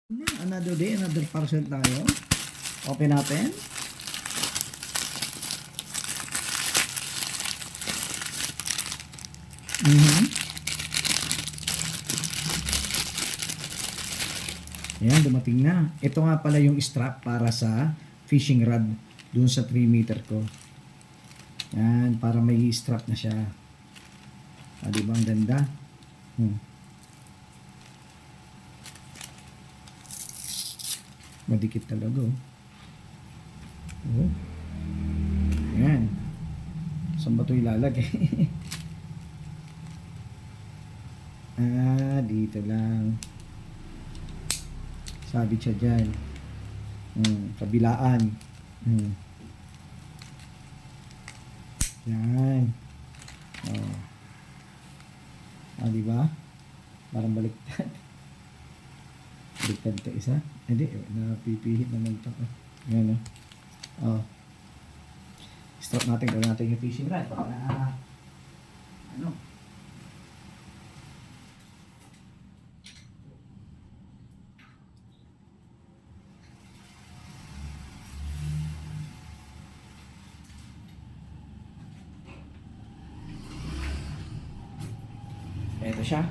Another day, another parcel tayo. Open natin. Ayan, dumating na. Ito nga pala yung strap para sa fishing rod dun sa 3 meter ko. Yan, para may strap na siya. Ah, diba ang ganda? Madikit talaga, oh. Oh. Ayan. Saan ba ito ilalagay? Ah, dito lang. Sabit siya dyan. Kabilaan. Yan. Oh. Ah, diba? Parang baliktad. Baliktad ka isa. Hindi, napipihit naman ito. Yan, oh. Oh. Stop natin. Gawin natin yung fishing rod. Para, ano? Ito siya.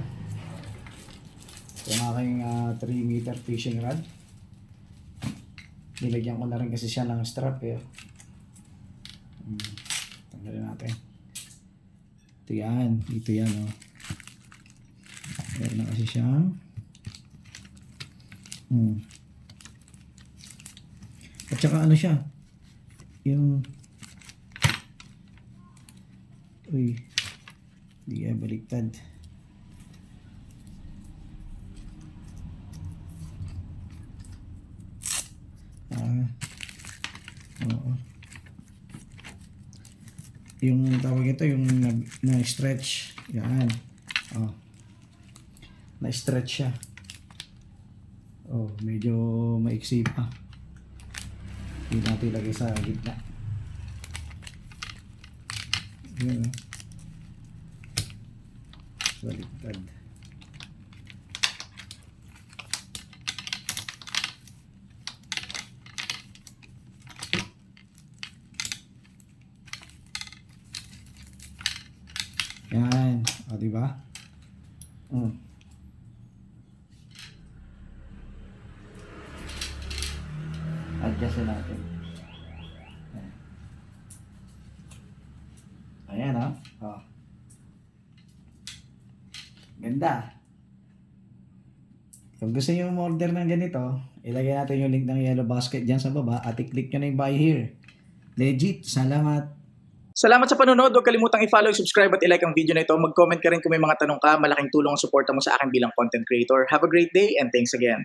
Ito yung aking 3 meter fishing rod. Nilagyan ko na rin kasi siya ng strap eh. Tanggalin natin. Ito yan. Ito yan, oh. Meron na kasi siyang at saka ano siya, yung di ay baliktad. Oo. Yung tawag ito, yung na-stretch. Yan. Oh. Na-stretch siya. Oh, medyo maiksi pa. Hindi natin ilagay sa gitna. Yan, oh. Baliktad. Yan. O, diba? Adjust natin. Ayan, o. O. Ganda. Kung gusto nyo order ng ganito, ilagay natin yung link ng Yellow Basket dyan sa baba at i-click nyo na yung buy here. Legit. Salamat. Salamat sa panonood. Huwag kalimutang i-follow, subscribe at i-like ang video na ito. Mag-comment ka rin kung may mga tanong ka. Malaking tulong ang suporta mo sa akin bilang content creator. Have a great day and thanks again.